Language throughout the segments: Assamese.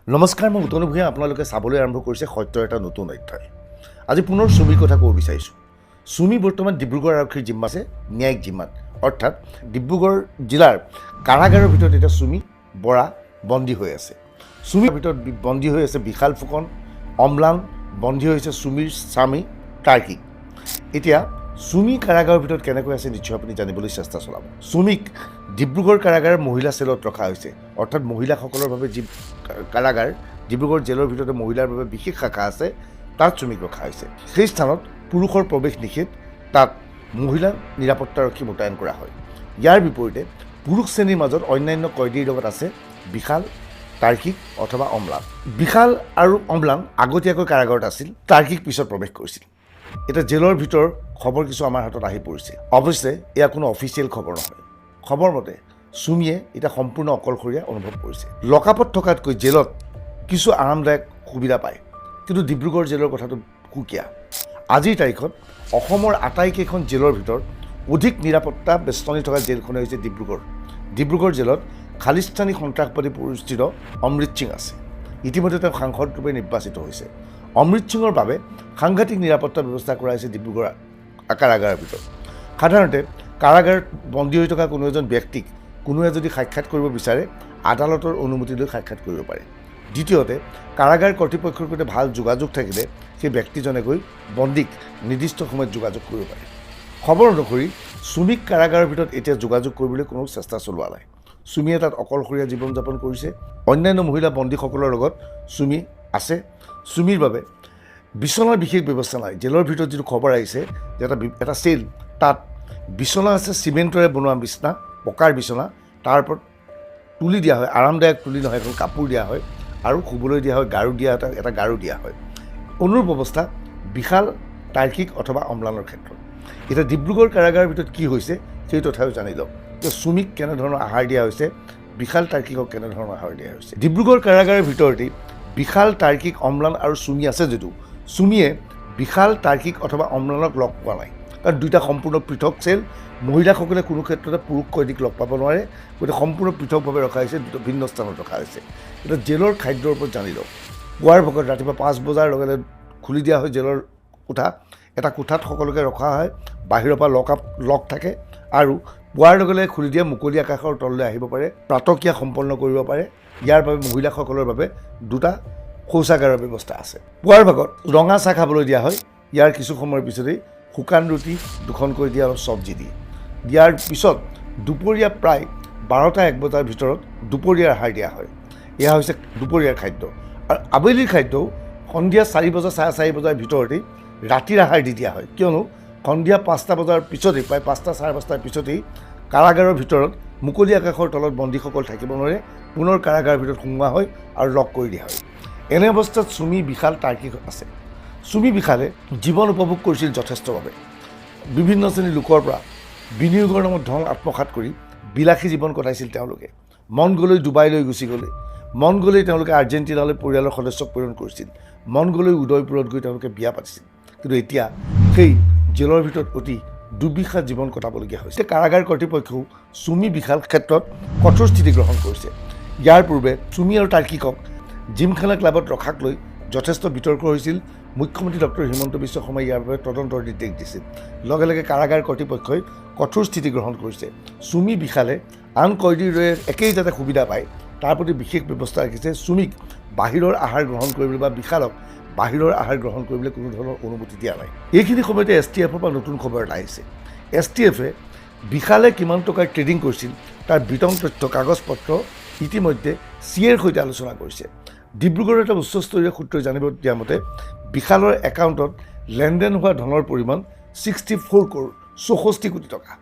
নমস্কাৰ, মই উত্তন ভূঞা। আপোনালোকে চাবলৈ আৰম্ভ কৰিছে সত্যৰ এটা নতুন অধ্যায়। আজি পুনৰ চুমিৰ কথা ক'ব বিচাৰিছোঁ। চুমি বৰ্তমান ডিব্ৰুগড় আৰক্ষীৰ জিম্মাত আছে, ন্যায়িক জিম্মাত। অৰ্থাৎ ডিব্ৰুগড় জিলাৰ কাৰাগাৰৰ ভিতৰত এতিয়া চুমি বৰা বন্দী হৈ আছে। চুমিৰ ভিতৰত বন্দী হৈ আছে বিশাল ফুকন, অম্লান, বন্দী হৈছে চুমিৰ স্বামী তাৰ্কিক। এতিয়া চুমি কাৰাগাৰৰ ভিতৰত কেনেকৈ আছে নিশ্চয় আপুনি জানিবলৈ চেষ্টা চলাব। চুমিক ডিব্ৰুগড় কাৰাগাৰৰ মহিলা চেলত ৰখা হৈছে, অৰ্থাৎ মহিলাসকলৰ বাবে যি কাৰাগাৰ, ডিব্ৰুগড় জেলৰ ভিতৰতে মহিলাৰ বাবে বিশেষ শাখা আছে, তাত চুমিক ৰখা হৈছে। সেই স্থানত পুৰুষৰ প্ৰৱেশ নিষেধ, তাত মহিলা নিৰাপত্তাৰক্ষী মোতায়েন কৰা হয়। ইয়াৰ বিপৰীতে পুৰুষ শ্ৰেণীৰ মাজত অন্যান্য কয়দীৰ লগত আছে বিশাল, তাৰ্কিক অথবা অম্লান। বিশাল আৰু অম্লান আগতীয়াকৈ কাৰাগাৰত আছিল, তাৰ্কিক পিছত প্ৰৱেশ কৰিছিল। এতিয়া জেলৰ ভিতৰৰ খবৰ কিছু আমাৰ হাতত আহি পৰিছে। অৱশ্যে এয়া কোনো অফিচিয়েল খবৰ নহয়। খবৰ মতে চুমিয়ে এতিয়া সম্পূৰ্ণ অকলশৰীয়া অনুভৱ কৰিছে। লকআপত থকাতকৈ জেলত কিছু আৰামদায়ক সুবিধা পায়, কিন্তু ডিব্ৰুগড় জেলৰ কথাটো সুকীয়া। আজিৰ তাৰিখত অসমৰ আটাইকেইখন জেলৰ ভিতৰত অধিক নিৰাপত্তা বেষ্টনী থকা জেলখনে হৈছে ডিব্ৰুগড়। ডিব্ৰুগড় জেলত খালিস্তানী সন্ত্ৰাসবাদী পৰিস্থিত অমৃত সিং আছে। ইতিমধ্যে তেওঁ সাংসদ ৰূপে নিৰ্বাচিত হৈছে। অমৃত সিঙৰ বাবে সাংঘাতিক নিৰাপত্তা ব্যৱস্থা কৰা হৈছে ডিব্ৰুগড় কাৰাগাৰৰ ভিতৰত। সাধাৰণতে কাৰাগাৰত বন্দী হৈ থকা কোনো এজন ব্যক্তিক কোনোৱে যদি সাক্ষাৎ কৰিব বিচাৰে, আদালতৰ অনুমতি লৈ সাক্ষাৎ কৰিব পাৰে। দ্বিতীয়তে, কাৰাগাৰ কৰ্তৃপক্ষৰ সৈতে ভাল যোগাযোগ থাকিলে সেই ব্যক্তিজনে গৈ বন্দীক নিৰ্দিষ্ট সময়ত যোগাযোগ কৰিব পাৰে। খবৰ অনুসৰি চুমিক কাৰাগাৰৰ ভিতৰত এতিয়া যোগাযোগ কৰিবলৈ কোনো চেষ্টা চলোৱা নাই। চুমিয়ে তাত অকলশৰীয়া জীৱন যাপন কৰিছে। অন্যান্য মহিলা বন্দীসকলৰ লগত চুমি আছে। চুমিৰ বাবে বিচনাৰ বিশেষ ব্যৱস্থা নাই। জেলৰ ভিতৰত যিটো খবৰ আহিছে যে এটা চেল, তাত বিচনা আছে, চিমেণ্টৰে বনোৱা বিচনা, পকাৰ বিচনা, তাৰ ওপৰত তুলি দিয়া হয়, আৰামদায়ক তুলি নহয়, এখন কাপোৰ দিয়া হয় আৰু শুবলৈ দিয়া হয়, গাৰু দিয়া এটা গাৰু দিয়া হয়। অনুৰূপ অৱস্থা বিশাল, তাৰ্কিক অথবা অম্লানৰ ক্ষেত্ৰত। এতিয়া ডিব্ৰুগড় কাৰাগাৰৰ ভিতৰত কি হৈছে সেই তথাপিও জানি লওক যে চুমিক কেনেধৰণৰ আহাৰ দিয়া হৈছে, বিশাল, তাৰ্কিকক কেনেধৰণৰ আহাৰ দিয়া হৈছে। ডিব্ৰুগড় কাৰাগাৰৰ ভিতৰতেই বিশাল, তাৰ্কিক, অম্লান আৰু চুমি আছে যদিও চুমিয়ে বিশাল, তাৰ্কিক অথবা অম্লানক লগ পোৱা নাই, কাৰণ দুয়োটা সম্পূৰ্ণ পৃথক চেল। মহিলাসকলে কোনো ক্ষেত্ৰতে পুৰুষ কয়দীক লগ পাব নোৱাৰে, গতিকে সম্পূৰ্ণ পৃথকভাৱে ৰখা হৈছে, দুটা ভিন্ন স্থানত ৰখা হৈছে। এতিয়া জেলৰ খাদ্যৰ ওপৰত জানি লওক। পুৱাৰ ভাগত ৰাতিপুৱা 5 বজাৰ লগে লগে খুলি দিয়া হয় জেলৰ কোঠা। এটা কোঠাত সকলোকে ৰখা হয়, বাহিৰৰ পৰা লক থাকে আৰু পুৱাৰ লগে লগে খুলি দিয়ে, মুকলি আকাশৰ তললৈ আহিব পাৰে, প্ৰাতক্ৰিয়া সম্পন্ন কৰিব পাৰে। ইয়াৰ বাবে মহিলাসকলৰ বাবে দুটা শৌচাগাৰৰ ব্যৱস্থা আছে। পুৱাৰ ভাগত ৰঙা চাহ খাবলৈ দিয়া হয়। ইয়াৰ কিছু সময়ৰ পিছতেই শুকান ৰুটি দুখনকৈ দিয়ে আৰু চব্জি দিয়ে। দিয়াৰ পিছত দুপৰীয়া প্ৰায় 12-1 বজাৰ ভিতৰত দুপৰীয়াৰ আহাৰ দিয়া হয়। এয়া হৈছে দুপৰীয়াৰ খাদ্য। আৰু আবেলিৰ খাদ্যও সন্ধিয়া 4 বজা, 4:30 বজাৰ ভিতৰতেই ৰাতিৰ আহাৰ দি দিয়া হয়, কিয়নো সন্ধিয়া 5টা বজাৰ পিছতেই, প্ৰায় 5টা, 5:30 পিছতেই কাৰাগাৰৰ ভিতৰত মুকলি আকাশৰ তলত বন্দীসকল থাকিব নোৱাৰে, পুনৰ কাৰাগাৰৰ ভিতৰত সোমোৱা হয় আৰু লক কৰি দিয়া হয়। এনে অৱস্থাত চুমি, বিশাল, তাৰ্কিক আছে। চুমি বিশালে জীৱন উপভোগ কৰিছিল যথেষ্টভাৱে। বিভিন্ন শ্ৰেণীৰ লোকৰ পৰা বিনিয়োগৰ নামত ধন আত্মসাৎ কৰি বিলাসী জীৱন কটাইছিল তেওঁলোকে। মন গ'লৈ ডুবাইলৈ গুচি গ'লে, মন গ'লেই তেওঁলোকে আৰ্জেণ্টিনালৈ পৰিয়ালৰ সদস্যক প্ৰেৰণ কৰিছিল, মন গ'লৈ উদয়পুৰত গৈ তেওঁলোকে বিয়া পাতিছিল। কিন্তু এতিয়া সেই জেলৰ ভিতৰত অতি দুৰ্বিষাদ জীৱন কটাবলগীয়া হৈছে। কাৰাগাৰ কৰ্তৃপক্ষও চুমি, বিশাল ক্ষেত্ৰত কঠোৰ স্থিতি গ্ৰহণ কৰিছে। ইয়াৰ পূৰ্বে চুমি আৰু তাৰ্কিকক জিমখানা ক্লাবত ৰখাক লৈ যথেষ্ট বিতৰ্ক হৈছিল। মুখ্যমন্ত্ৰী ডক্টৰ হিমন্ত বিশ্ব শৰ্মাই ইয়াৰ বাবে তদন্তৰ নিৰ্দেশ দিছিল। লগে লগে কাৰাগাৰ কৰ্তৃপক্ষই কঠোৰ স্থিতি গ্ৰহণ কৰিছে। চুমি, বিশালে আন কয়দীৰ দৰে একেই যাতে সুবিধা পায় তাৰ প্ৰতি বিশেষ ব্যৱস্থা ৰাখিছে। চুমিক বাহিৰৰ আহাৰ গ্ৰহণ কৰিবলৈ বা বিশালক বাহিৰৰ আহাৰ গ্ৰহণ কৰিবলৈ কোনো ধৰণৰ অনুমতি দিয়া নাই। এইখিনি সময়তে STFৰ পৰা নতুন খবৰ এটা আহিছে। STFে বিশালে কিমান টকাৰ ট্ৰেডিং কৰিছিল তাৰ বিতং তথ্য, কাগজ পত্ৰ ইতিমধ্যে CAৰ সৈতে আলোচনা কৰিছে। ডিব্ৰুগড়ৰ এটা উচ্চস্তৰীয় সূত্ৰই জানিব দিয়া মতে বিশালৰ একাউণ্টত লেনদেন হোৱা ধনৰ পৰিমাণ 64 কৰোৰ 64 কোটি টকা।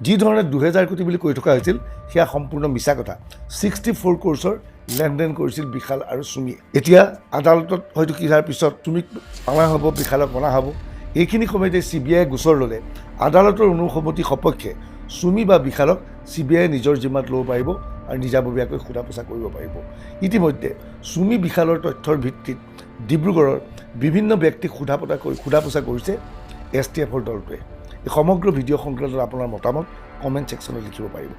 যি ধৰণে 2000 কোটি বুলি কৈ থকা হৈছিল সেয়া সম্পূৰ্ণ মিছা কথা। 64 কৰোৰৰ লেনদেন কৰিছিল বিশাল আৰু চুমিয়ে। এতিয়া আদালতত হয়তো কিনাৰ পিছত চুমিক অনা হ'ব, বিশালক অনা হ'ব। এইখিনি সময়তে CBI গোচৰ ল'লে আদালতৰ অনুসন্মতি সপক্ষে চুমি বা বিশালক CBI নিজৰ জিম্মাত ল'ব পাৰিব আৰু নিজাববীয়াকৈ সোধা পোছা কৰিব পাৰিব। ইতিমধ্যে চুমি, বিশালৰ তথ্যৰ ভিত্তিত ডিব্ৰুগড়ৰ বিভিন্ন ব্যক্তিক সোধা পোছা কৰিছে STFৰ দলটোৱে। এই সমগ্ৰ ভিডিঅ' সংক্ৰান্তত আপোনাৰ মতামত কমেণ্ট ছেকশ্যনত লিখিব পাৰিব।